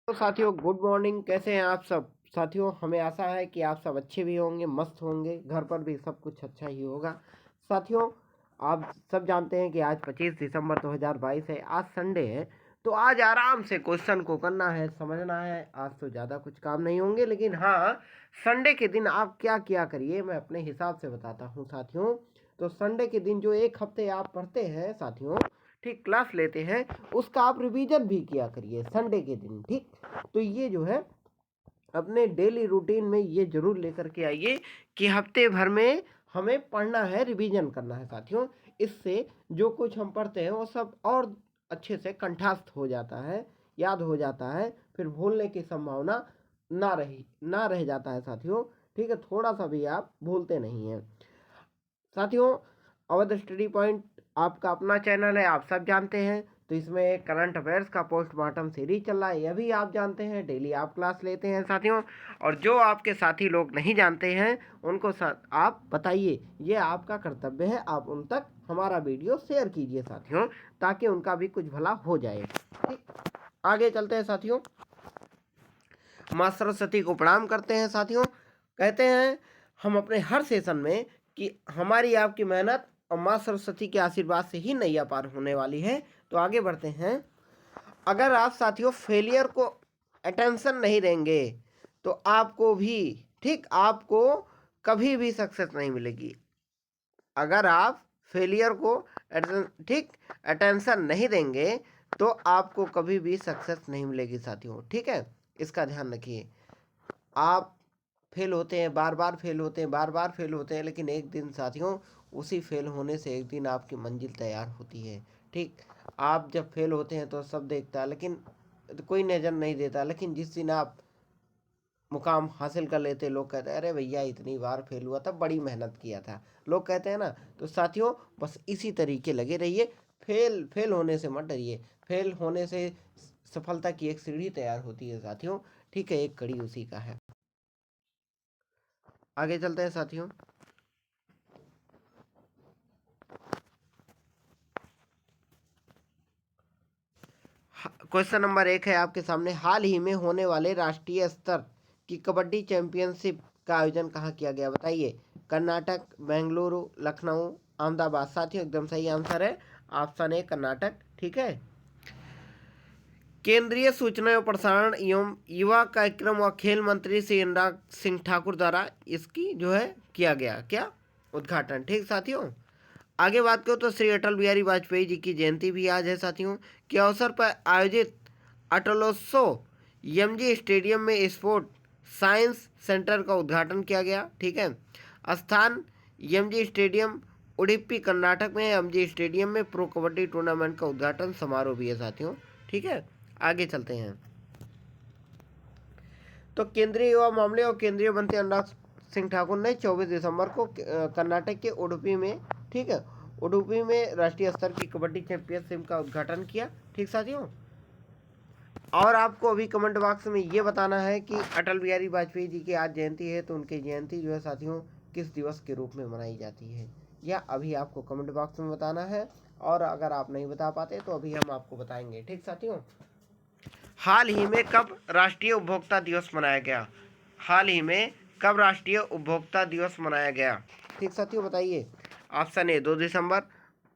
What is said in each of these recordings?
तो साथियों good morning. कैसे हैं आप सब साथियों? हमें आशा है कि आप सब अच्छे भी होंगे, मस्त होंगे, घर पर भी सब कुछ अच्छा ही होगा। साथियों आप सब जानते हैं कि आज 25 दिसंबर 2022 है, आज संडे है। तो आज आराम से क्वेश्चन को करना है, समझना है। आज तो ज़्यादा कुछ काम नहीं होंगे, लेकिन हाँ, संडे के दिन आप क्या क्या करिए मैं अपने हिसाब से बताता हूँ साथियों। तो संडे के दिन जो एक हफ्ते आप पढ़ते हैं साथियों, ठीक, क्लास लेते हैं, उसका आप रिवीजन भी किया करिए संडे के दिन, ठीक। तो ये जो है अपने डेली रूटीन में ये जरूर लेकर के आइए कि हफ्ते भर में हमें पढ़ना है, रिवीजन करना है साथियों। इससे जो कुछ हम पढ़ते हैं वो सब और अच्छे से कंठस्थ हो जाता है, याद हो जाता है, फिर भूलने की संभावना ना रह जाता है साथियों। ठीक है, थोड़ा सा भी आप भूलते नहीं हैं साथियों। अवध स्टडी पॉइंट आपका अपना चैनल है, आप सब जानते हैं। तो इसमें एक करंट अफेयर्स का पोस्टमार्टम सीरीज चल रहा है, यह भी आप जानते हैं। डेली आप क्लास लेते हैं साथियों। और जो आपके साथी लोग नहीं जानते हैं उनको आप बताइए, ये आपका कर्तव्य है। आप उन तक हमारा वीडियो शेयर कीजिए साथियों, ताकि उनका भी कुछ भला हो जाए। ठीक, आगे चलते हैं साथियों। माँ सरस्वती को प्रणाम करते हैं साथियों। कहते हैं हम अपने हर सेशन में कि हमारी आपकी मेहनत और माँ सरस्वती के आशीर्वाद से ही नैया पार होने वाली है। तो आगे बढ़ते हैं। अगर आप साथियों फेलियर को अटेंशन नहीं देंगे तो आपको भी, ठीक, आपको कभी भी सक्सेस नहीं मिलेगी। अगर आप फेलियर को ठीक अटेंशन नहीं देंगे तो आपको कभी भी सक्सेस नहीं मिलेगी साथियों। ठीक है, इसका ध्यान रखिए। आप फेल होते हैं, बार बार फेल होते हैं, बार बार फेल होते हैं, लेकिन एक दिन साथियों उसी फेल होने से एक दिन आपकी मंजिल तैयार होती है। ठीक, आप जब फेल होते हैं तो सब देखता है, लेकिन कोई नज़र नहीं देता, लेकिन जिस दिन आप मुकाम हासिल कर लेते, लोग कहते हैं अरे भैया इतनी बार फेल हुआ था, बड़ी मेहनत किया था, लोग कहते हैं ना। तो साथियों बस इसी तरीके लगे रहिए, फेल होने से मत डरिए। फेल होने से सफलता की एक सीढ़ी तैयार होती है साथियों। ठीक है, एक कड़ी उसी का है। आगे चलते हैं साथियों। क्वेश्चन नंबर 1 है आपके सामने। हाल ही में होने वाले राष्ट्रीय स्तर की कबड्डी चैंपियनशिप का आयोजन कहाँ किया गया? बताइए। कर्नाटक, बेंगलुरु, लखनऊ, अहमदाबाद। साथियों एकदम सही आंसर है ऑप्शन ए, कर्नाटक। ठीक है। केंद्रीय सूचना एवं प्रसारण एवं युवा कार्यक्रम व खेल मंत्री श्री अनुराग सिंह ठाकुर द्वारा इसकी जो है किया गया क्या? उद्घाटन। ठीक साथियों, आगे बात करो तो श्री अटल बिहारी वाजपेयी जी की जयंती भी आज है साथियों। के अवसर पर आयोजित अटलोत्सव एमजी स्टेडियम में स्पोर्ट साइंस सेंटर का उद्घाटन किया गया। ठीक है, स्थान एमजी स्टेडियम, उडुपी कर्नाटक में। एमजी स्टेडियम में प्रो कबड्डी टूर्नामेंट का उद्घाटन समारोह भी है साथियों। ठीक है, आगे चलते हैं। तो केंद्रीय युवा मामले और केंद्रीय मंत्री अनुराग सिंह ठाकुर ने 24 दिसंबर को कर्नाटक के उडुपी में, ठीक है, उडुपी में राष्ट्रीय स्तर की कबड्डी चैंपियनशिप का उद्घाटन किया। ठीक साथियों, और आपको अभी कमेंट बॉक्स में ये बताना है कि अटल बिहारी वाजपेयी जी की आज जयंती है, तो उनकी जयंती जो है साथियों किस दिवस के रूप में मनाई जाती है, यह अभी आपको कमेंट बॉक्स में बताना है। और अगर आप नहीं बता पाते तो अभी हम आपको बताएंगे। ठीक साथियों, हाल ही में कब राष्ट्रीय उपभोक्ता दिवस मनाया गया? हाल ही में कब राष्ट्रीय उपभोक्ता दिवस मनाया गया? ठीक साथियों बताइए। ऑप्शन ए 2 दिसंबर,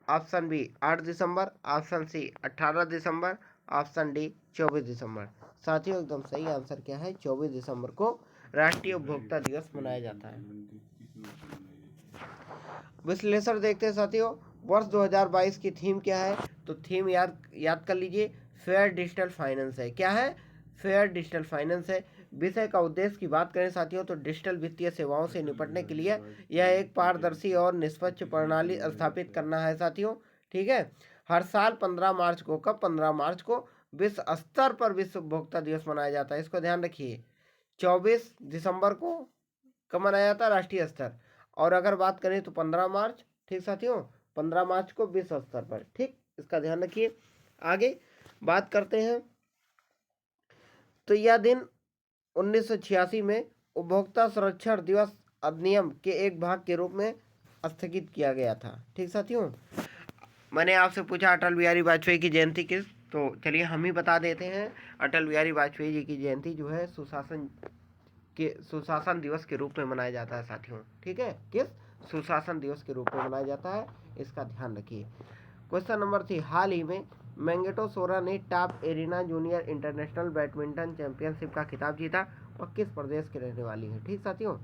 ऑप्शन बी 8 दिसंबर, ऑप्शन सी 18 दिसंबर, ऑप्शन डी 24 दिसंबर। साथियों एकदम सही आंसर क्या है? 24 दिसंबर को राष्ट्रीय उपभोक्ता दिवस मनाया जाता है। विश्लेषण देखते हैं साथियों। वर्ष 2022 की थीम क्या है? तो थीम याद कर लीजिए, फेयर डिजिटल फाइनेंस है। क्या है? फेयर डिजिटल फाइनेंस है। विषय का उद्देश्य की बात करें साथियों तो डिजिटल वित्तीय सेवाओं से निपटने के लिए यह एक पारदर्शी और निष्पक्ष प्रणाली स्थापित करना है साथियों। ठीक है, हर साल 15 मार्च को, कब? 15 मार्च को विश्व स्तर पर विश्व उपभोक्ता दिवस मनाया जाता है। इसको ध्यान रखिए। 24 दिसंबर को कब मनाया जाता है? राष्ट्रीय स्तर। और अगर बात करें तो 15 मार्च। ठीक साथियों, 15 मार्च को विश्व स्तर पर। ठीक, इसका ध्यान रखिए। आगे बात करते हैं। तो यह दिन 1986 में उपभोक्ता संरक्षण दिवस अधिनियम के एक भाग के रूप में स्थगित किया गया था। ठीक साथियों, मैंने आपसे पूछा अटल बिहारी वाजपेयी की जयंती किस तो चलिए हम ही बता देते हैं। अटल बिहारी वाजपेयी जी की जयंती जो है सुशासन दिवस के रूप में मनाया जाता है साथियों। ठीक है, किस सुशासन दिवस के रूप में मनाया जाता है, इसका ध्यान रखिए। क्वेश्चन नंबर 3, हाल ही में मैंगेटो सोरा ने top arena junior international badminton championship का खिताब जीता और किस प्रदेश के रहने वाली है। ठीक साथियों,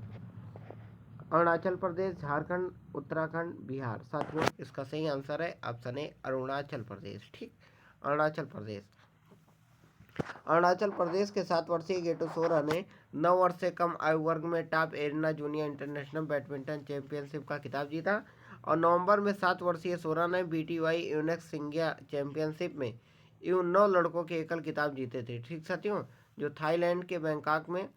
अरुणाचल प्रदेश, झारखंड, उत्तराखंड, बिहार। साथियों इसका सही आंसर है ऑप्शन ए अरुणाचल प्रदेश। ठीक, अरुणाचल प्रदेश। अरुणाचल प्रदेश के 7 वर्षीय गेटो सोरा ने 9 वर्ष से कम आयु वर्ग में top arena junior international badminton championship का खिताब जीता और नवंबर में 7 वर्षीय सोरा ने BTY यूनेक्स सिंगिया चैंपियनशिप में इन 9 लड़कों के एकल खिताब जीते थे। ठीक साथियों, जो थाईलैंड के बैंकॉक में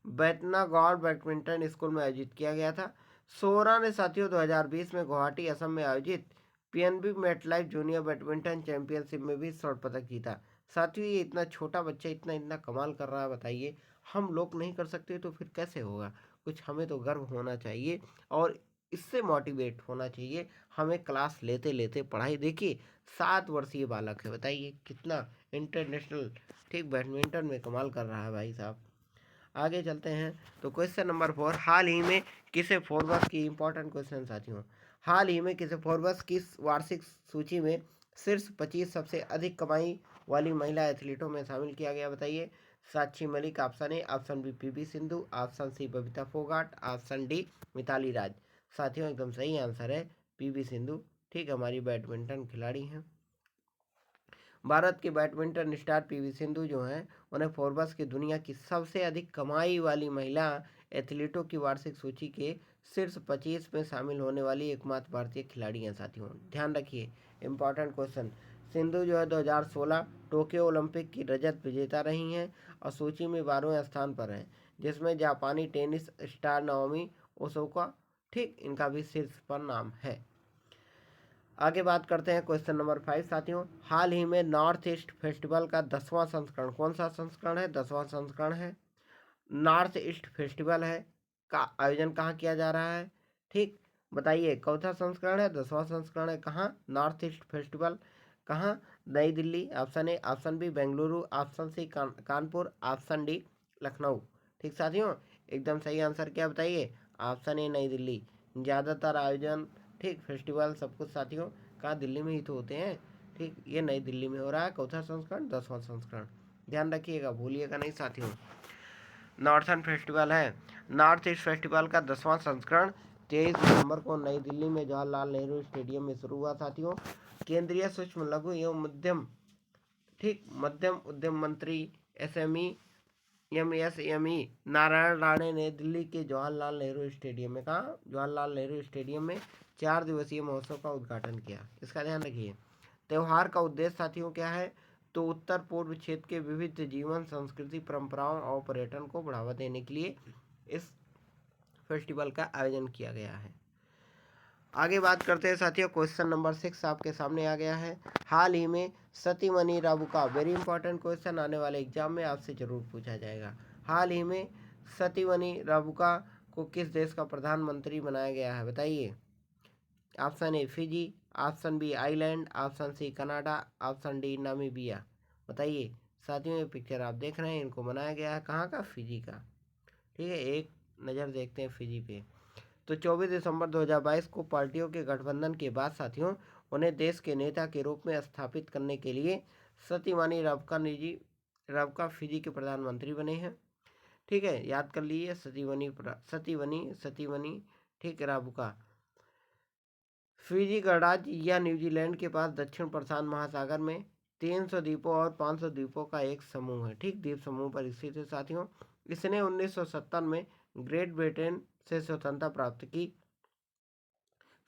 बैतनागढ़ बैडमिंटन स्कूल में आयोजित किया गया था। सोरा ने साथियों 2020 में गुवाहाटी असम में आयोजित PNB MetLife junior badminton championship में भी स्वर्ण पदक जीता। साथियों ये इतना छोटा बच्चा इतना इतना कमाल कर रहा है, बताइए हम लोग नहीं कर सकते तो फिर कैसे होगा। कुछ हमें तो गर्व होना चाहिए और इससे मोटिवेट होना चाहिए हमें। क्लास लेते लेते पढ़ाई देखिए, 7 वर्षीय बालक है, बताइए कितना इंटरनेशनल ठीक बैडमिंटन में कमाल कर रहा है भाई साहब। आगे चलते हैं तो क्वेश्चन नंबर 4, हाल ही में किसे फोर्ब्स की इंपॉर्टेंट क्वेश्चन साथियों, हाल ही में किसे फोर्ब्स की वार्षिक सूची में शीर्ष 25 सबसे अधिक कमाई वाली महिला एथलीटों में शामिल किया गया, बताइए। Sakshi Malik option A, option B PV Sindhu, option C Babita Phogat, option D Mithali Raj. साथियों एकदम सही आंसर है PV सिंधु। ठीक, हमारी बैडमिंटन खिलाड़ी हैं। भारत के बैडमिंटन स्टार PV सिंधु जो हैं उन्हें फोर्ब्स की दुनिया की सबसे अधिक कमाई वाली महिला एथलीटों की वार्षिक सूची के शीर्ष 25 में शामिल होने वाली एकमात्र भारतीय खिलाड़ी हैं साथियों। ध्यान रखिए इंपॉर्टेंट क्वेश्चन। सिंधु जो है 2016 टोक्यो ओलंपिक की रजत विजेता रही हैं और सूची में 12वें स्थान पर हैं, जिसमें जापानी टेनिस स्टार नाओमी ओसाका ठीक इनका भी शीर्ष पर नाम है। आगे बात करते हैं क्वेश्चन नंबर 5 साथियों, हाल ही में नॉर्थ ईस्ट फेस्टिवल का 10वां संस्करण, कौन सा संस्करण है, 10वां संस्करण है। नॉर्थ ईस्ट फेस्टिवल है का आयोजन कहाँ किया जा रहा है, ठीक बताइए। चौथा संस्करण है, 10वां संस्करण है कहाँ, नॉर्थ ईस्ट फेस्टिवल कहाँ, New Delhi option A, option B Bengaluru, option C Kanpur, option D Lucknow. ठीक साथियों एकदम सही आंसर क्या बताइए, ऑप्शन ए नई दिल्ली। ज़्यादातर आयोजन ठीक फेस्टिवल सब कुछ साथियों कहाँ दिल्ली में ही तो होते हैं। ठीक, ये नई दिल्ली में हो रहा है चौथा संस्करण 10वां संस्करण, ध्यान रखिएगा भूलिएगा नहीं साथियों। नॉर्थन फेस्टिवल है, नॉर्थ ईस्ट फेस्टिवल का 10वां संस्करण 23 दिसंबर को नई दिल्ली में जवाहरलाल नेहरू स्टेडियम में शुरू हुआ साथियों। केंद्रीय सूक्ष्म लघु एवं मध्यम ठीक मध्यम उद्यम मंत्री MSME नारायण राणे ने दिल्ली के जवाहरलाल नेहरू स्टेडियम में कहा, जवाहरलाल नेहरू स्टेडियम में 4 दिवसीय महोत्सव का उद्घाटन किया। इसका ध्यान रखिए। त्यौहार का उद्देश्य साथियों क्या है, तो उत्तर पूर्व क्षेत्र के विविध जीवन संस्कृति परंपराओं और पर्यटन को बढ़ावा देने के लिए इस फेस्टिवल का आयोजन किया गया है। आगे बात करते हैं साथियों, क्वेश्चन नंबर 6 आपके सामने आ गया है। हाल ही में Satimani Rabuka, very important question आने वाले एग्जाम में आपसे जरूर पूछा जाएगा। हाल ही में सतीमणि राबुका को किस देश का प्रधानमंत्री बनाया गया है, बताइए। Option A Fiji, option B island, option C Canada, option D Namibia. बताइए साथियों ये पिक्चर आप देख रहे हैं इनको बनाया गया है कहाँ का, फिजी का। ठीक है, एक नज़र देखते हैं फिजी पे। तो 24 दिसंबर 2022 को पार्टियों के गठबंधन के बाद साथियों उन्हें देश के नेता के रूप में स्थापित करने के लिए सतीमणि राबुका फिजी के प्रधानमंत्री बने हैं। ठीक है, याद कर लीजिए सतीमणि ठीक राबुका। फिजी गणराज्य या न्यूजीलैंड के पास दक्षिण प्रशांत महासागर में 300 द्वीपों और 500 द्वीपों का एक समूह है। ठीक, द्वीप समूह पर स्थित है साथियों। इसने 1970 में ग्रेट ब्रिटेन से स्वतंत्रता प्राप्त की।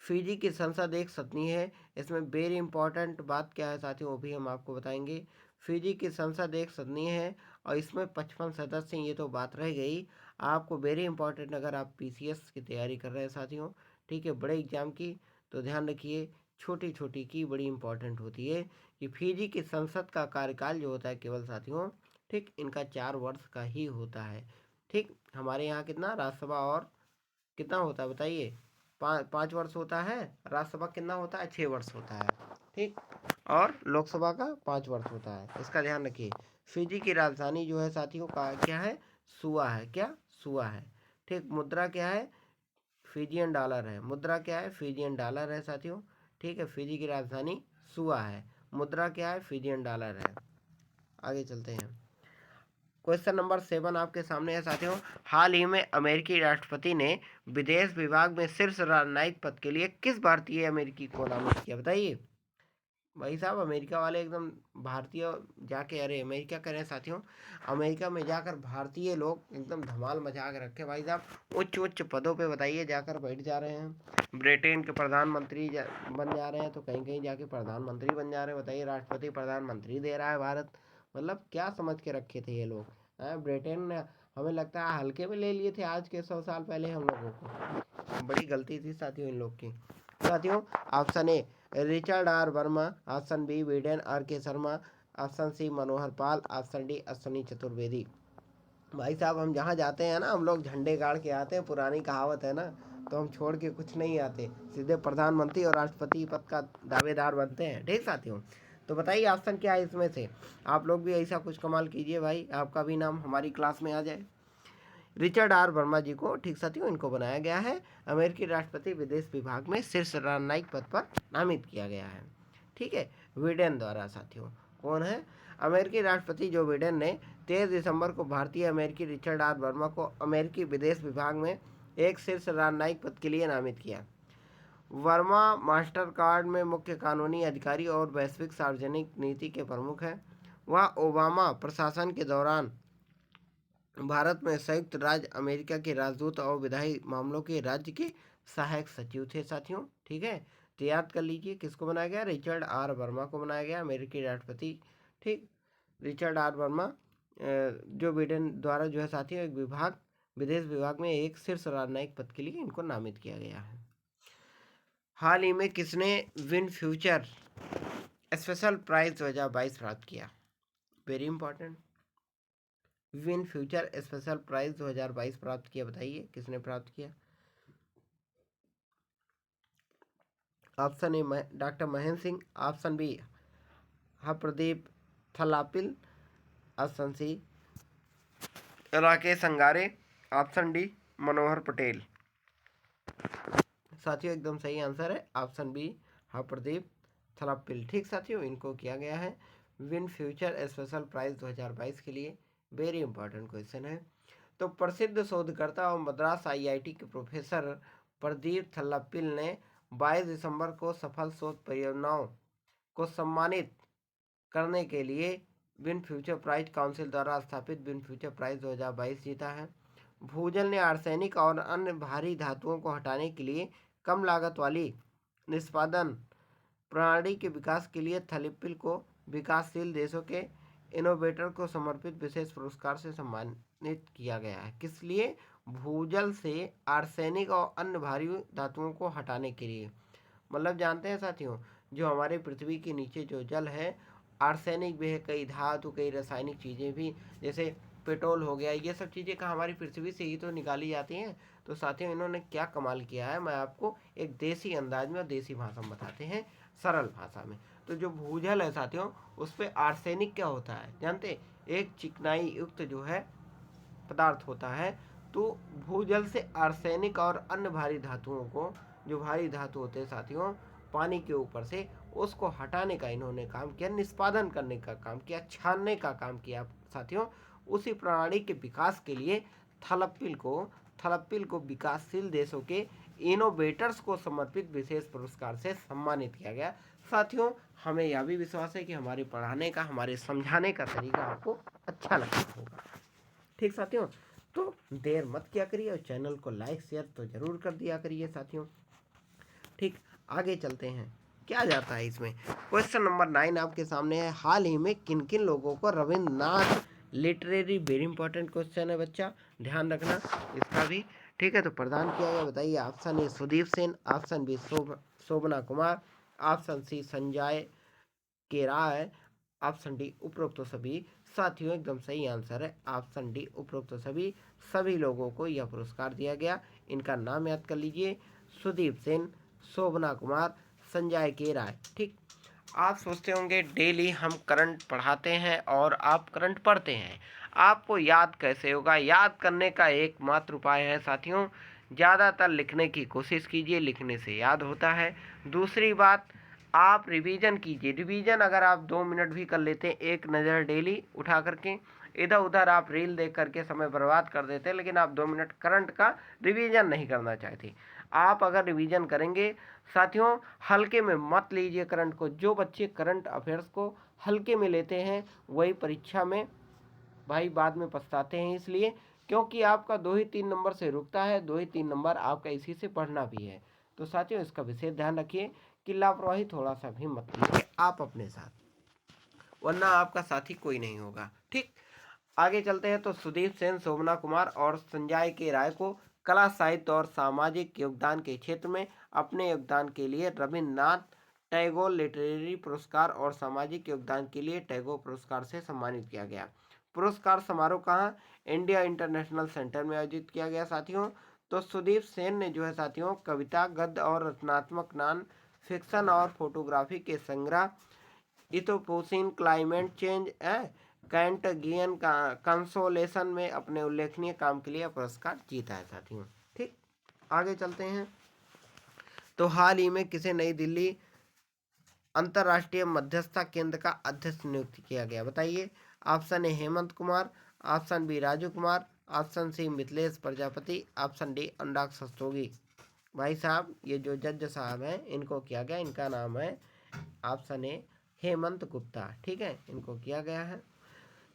फिजी की संसद एक सदनीय है। इसमें वेरी इंपॉर्टेंट बात क्या है साथियों वो भी हम आपको बताएंगे। फिजी की संसद एक सदनीय है और इसमें 55 सदस्य हैं, ये तो बात रह गई। आपको वेरी इंपॉर्टेंट अगर आप PCS की तैयारी कर रहे हैं साथियों, ठीक है बड़े एग्जाम की, तो ध्यान रखिए छोटी छोटी की बड़ी इंपॉर्टेंट होती है कि फिजी की संसद का कार्यकाल जो होता है केवल साथियों ठीक इनका 4 वर्ष का ही होता है। ठीक, हमारे यहाँ कितना राज्यसभा और कितना होता है बताइए, 5 वर्ष होता है। राज्यसभा कितना होता है, 6 वर्ष होता है। ठीक, और लोकसभा का 5 वर्ष होता है, इसका ध्यान रखिए। फिजी की राजधानी जो है साथियों का क्या है, सुआ है। क्या, सुआ है। ठीक, मुद्रा क्या है, फिजियन डॉलर है। मुद्रा क्या है, फिजियन डॉलर है साथियों। ठीक है, फिजी की राजधानी सुआ है, मुद्रा क्या है, फिजियन डॉलर है। आगे चलते हैं। क्वेश्चन नंबर 7 आपके सामने है साथियों। हाल ही में अमेरिकी राष्ट्रपति ने विदेश विभाग में शीर्ष राजनयिक पद के लिए किस भारतीय अमेरिकी को नामित किया, बताइए। भाई साहब, अमेरिका वाले एकदम भारतीय जाके, अरे अमेरिका करें साथियों, अमेरिका में जाकर भारतीय लोग एकदम धमाल मचा के रखे भाई साहब। उच्च उच्च पदों पे बताइए जाकर बैठ जा रहे हैं। ब्रिटेन के प्रधानमंत्री बन जा रहे हैं, तो कहीं कहीं जाके प्रधानमंत्री बन जा रहे हैं। बताइए, राष्ट्रपति प्रधानमंत्री दे रहा है भारत। मतलब क्या समझ के रखे थे ये लोग। ब्रिटेन ने, हमें लगता है हल्के में ले लिए थे आज के 100 साल पहले हम लोगों को। बड़ी गलती थी साथियों इन लोग की। साथियों, option A Richard R Varma, option B वीडेन R K Sharma, option C Manohar Pal, option D Ashwini Chaturvedi. भाई साहब, हम जहाँ जाते हैं ना, हम लोग झंडे गाड़ के आते हैं, पुरानी कहावत है ना, तो हम छोड़ के कुछ नहीं आते, सीधे प्रधानमंत्री और राष्ट्रपति पद का दावेदार बनते हैं। ठीक साथियों, तो बताइए ऑप्शन क्या है इसमें से। आप लोग भी ऐसा कुछ कमाल कीजिए भाई, आपका भी नाम हमारी क्लास में आ जाए। रिचर्ड आर वर्मा जी को, ठीक साथियों, इनको बनाया गया है अमेरिकी राष्ट्रपति विदेश विभाग में शीर्ष रणनीतिक पद पर नामित किया गया है। ठीक है, बिडेन द्वारा साथियों। कौन है, अमेरिकी राष्ट्रपति जो बिडेन ने 23 दिसंबर को भारतीय अमेरिकी रिचर्ड आर वर्मा को अमेरिकी विदेश विभाग में एक शीर्ष रणनीतिक पद के लिए नामित किया। वर्मा मास्टर कार्ड में मुख्य कानूनी अधिकारी और वैश्विक सार्वजनिक नीति के प्रमुख हैं। वह ओबामा प्रशासन के दौरान भारत में संयुक्त राज्य अमेरिका के राजदूत और विधायी मामलों के राज्य के सहायक सचिव थे साथियों। ठीक है, तो याद कर लीजिए किसको बनाया गया, रिचर्ड आर वर्मा को बनाया गया अमेरिकी राष्ट्रपति। ठीक, Richard R Verma Joe Biden द्वारा जो है साथियों एक विभाग, विदेश विभाग में एक शीर्ष राजनयिक पद के लिए इनको नामित किया गया है। हाल ही में किसने विन फ्यूचर स्पेशल प्राइज 2022 प्राप्त किया, very important. Win future special prize 2022 प्राप्त किया, बताइए किसने प्राप्त किया। Option A doctor Mahendra Singh, option B Harpradeep Thalappil, option C Rakesh Angare, option D मनोहर पटेल। साथियों, एकदम सही आंसर है ऑप्शन बी हरप्रदीप थलापिल। ठीक साथियों, इनको किया गया है विन फ्यूचर स्पेशल प्राइज 2022 के लिए। वेरी इंपॉर्टेंट क्वेश्चन है। तो प्रसिद्ध शोधकर्ता और मद्रास आईआईटी के प्रोफेसर प्रदीप थल्लापिल ने 22 दिसंबर को सफल शोध परियोजनाओं को सम्मानित करने के लिए विन फ्यूचर प्राइज काउंसिल द्वारा स्थापित विन फ्यूचर प्राइज 2022 जीता है। भूजल ने आर्सेनिक और अन्य भारी धातुओं को हटाने के लिए कम लागत वाली निष्पादन प्रणाली के विकास के लिए थलिपिल को विकासशील देशों के इनोवेटर को समर्पित विशेष पुरस्कार से सम्मानित किया गया है। किस लिए, भूजल से आर्सेनिक और अन्य भारी धातुओं को हटाने के लिए। मतलब जानते हैं साथियों, जो हमारे पृथ्वी के नीचे जो जल है, आर्सेनिक भी है, कई धातु, कई रासायनिक चीज़ें भी, जैसे पेट्रोल हो गया, ये सब चीज़ें कहाँ हमारी पृथ्वी से ही तो निकाली जाती हैं। तो साथियों, इन्होंने क्या कमाल किया है, मैं आपको एक देसी अंदाज में और देसी भाषा में बताते हैं, सरल भाषा में। तो जो भूजल है साथियों, उस पर आर्सेनिक क्या होता है जानते, एक चिकनाई युक्त जो है पदार्थ होता है। तो भूजल से आर्सेनिक और अन्य भारी धातुओं को, जो भारी धातु होते हैं साथियों पानी के ऊपर से, उसको हटाने का इन्होंने काम किया, निष्पादन करने का काम किया, छानने का काम किया साथियों। उसी प्रणाली के विकास के लिए थलप्पिल को विकासशील देशों के इनोवेटर्स को समर्पित विशेष पुरस्कार से सम्मानित किया गया। साथियों, हमें यह भी विश्वास है कि हमारे पढ़ाने का, हमारे समझाने का तरीका आपको अच्छा लगा होगा। ठीक साथियों, तो देर मत किया करिए और चैनल को लाइक शेयर तो जरूर कर दिया करिए साथियों। ठीक, आगे चलते हैं, क्या जाता है इसमें। क्वेश्चन नंबर 9 आपके सामने है। हाल ही में किन किन लोगों को Rabindranath literary, very important question है बच्चा, ध्यान रखना इसका भी। ठीक है, तो प्रदान किया गया, बताइए। Option A Sudeep Sen, option B Shobhana Kumar, option C Sanjay K Rai, option D उपरोक्त सभी। साथियों, एकदम सही आंसर है ऑप्शन डी उपरोक्त सभी लोगों को यह पुरस्कार दिया गया। इनका नाम याद कर लीजिए, सुदीप सेन, शोभना कुमार, संजय के राय। ठीक, आप सोचते होंगे डेली हम करंट पढ़ाते हैं और आप करंट पढ़ते हैं, आपको याद कैसे होगा? याद करने का एकमात्र उपाय है साथियों, ज़्यादातर लिखने की कोशिश कीजिए, लिखने से याद होता है। दूसरी बात, आप रिवीजन कीजिए। रिवीजन अगर आप 2 मिनट भी कर लेते हैं, एक नज़र डेली उठा करके, इधर उधर आप रील देख करके समय बर्बाद कर देते हैं, लेकिन आप 2 मिनट करंट का रिवीजन नहीं करना चाहते। आप अगर रिवीजन करेंगे साथियों, हल्के में मत लीजिए करंट को। जो बच्चे करंट अफेयर्स को हल्के में लेते हैं वही परीक्षा में भाई बाद में पछताते हैं, इसलिए क्योंकि आपका 2 ही 3 नंबर से रुकता है, 2 ही 3 नंबर आपका इसी से पढ़ना भी है। तो साथियों इसका विशेष ध्यान रखिए कि लापरवाही थोड़ा सा भी मत कीजिए आप अपने साथ, वरना आपका साथी कोई नहीं होगा। ठीक, आगे चलते हैं। तो सुदीप सेन, शोभना कुमार और संजय के राय को कला, साहित्य और सामाजिक योगदान के क्षेत्र में अपने योगदान के लिए रविन्द्रनाथ टैगोर लिटरेरी पुरस्कार और सामाजिक योगदान के लिए टैगोर पुरस्कार से सम्मानित किया गया। पुरस्कार समारोह कहाँ? इंडिया इंटरनेशनल सेंटर में आयोजित किया गया साथियों। तो सुदीप सेन ने जो है साथियों, कविता, गद्य और रचनात्मक नॉन फिक्शन और फोटोग्राफी के संग्रह इथोपोसिन, क्लाइमेट चेंज, कैंटगियन कंसोलेशन में अपने उल्लेखनीय काम के लिए पुरस्कार जीता है साथियों। ठीक, आगे चलते हैं। तो हाल ही में किसे नई दिल्ली अंतर्राष्ट्रीय मध्यस्थता केंद्र का अध्यक्ष नियुक्त किया गया? बताइए। Option A Hemant Kumar, option B Raju Kumar, option C Mithilesh Prajapati, option D Anurag Rastogi. भाई साहब, ये जो जज साहब हैं इनको किया गया, इनका नाम है ऑप्शन ए हेमंत गुप्ता। ठीक है, इनको किया गया है।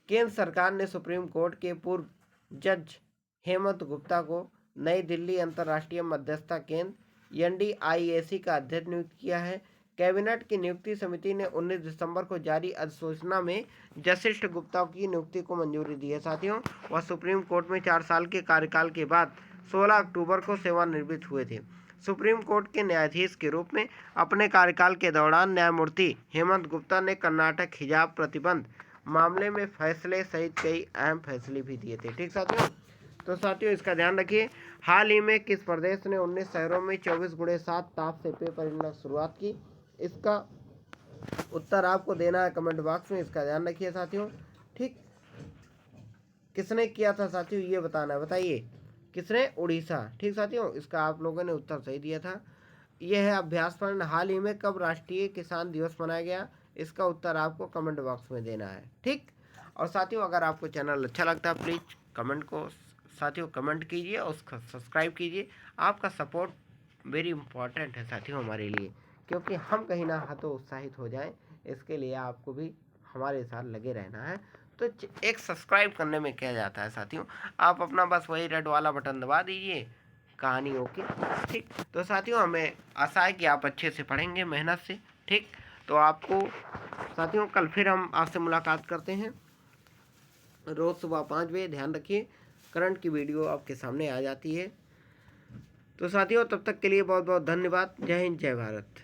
केंद्र सरकार ने सुप्रीम कोर्ट के पूर्व जज हेमंत गुप्ता को नई दिल्ली अंतर्राष्ट्रीय मध्यस्थता केंद्र NDIAC का अध्यक्ष नियुक्त किया है। कैबिनेट की नियुक्ति समिति ने 19 दिसंबर को जारी अधिसूचना में जस्टिस गुप्ता की नियुक्ति को मंजूरी दी है साथियों। वह सुप्रीम कोर्ट में 4 साल के कार्यकाल के बाद 16 अक्टूबर को सेवानिवृत्त हुए थे। सुप्रीम कोर्ट के न्यायाधीश के रूप में अपने कार्यकाल के दौरान न्यायमूर्ति हेमंत गुप्ता ने कर्नाटक हिजाब प्रतिबंध मामले में फैसले सहित कई अहम फैसले भी दिए थे। ठीक साथियों, तो साथियों इसका ध्यान रखिए। हाल ही में किस प्रदेश ने 19 शहरों में 24x7 ताप से पेय परियोजना शुरुआत की? इसका उत्तर आपको देना है कमेंट बॉक्स में, इसका ध्यान रखिए साथियों। ठीक, किसने किया था साथियों ये बताना है, बताइए किसने? उड़ीसा। ठीक साथियों, इसका आप लोगों ने उत्तर सही दिया था। यह है अभ्यास प्रश्न, हाल ही में कब राष्ट्रीय किसान दिवस मनाया गया? इसका उत्तर आपको कमेंट बॉक्स में देना है। ठीक, और साथियों अगर आपको चैनल अच्छा लगता है प्लीज़ कमेंट को साथियों कमेंट कीजिए और उसका सब्सक्राइब कीजिए। आपका सपोर्ट वेरी इंपॉर्टेंट है साथियों हमारे लिए, क्योंकि हम कहीं ना तो उत्साहित हो जाएं, इसके लिए आपको भी हमारे साथ लगे रहना है। तो एक सब्सक्राइब करने में क्या जाता है साथियों, आप अपना बस वही रेड वाला बटन दबा दीजिए, कहानी ओके। ठीक, तो साथियों हमें आशा है कि आप अच्छे से पढ़ेंगे मेहनत से। ठीक, तो आपको साथियों कल फिर हम आपसे मुलाकात करते हैं रोज़ सुबह 5 बजे। ध्यान रखिए करंट की वीडियो आपके सामने आ जाती है। तो साथियों तब तक के लिए बहुत बहुत धन्यवाद। जय हिंद, जय भारत।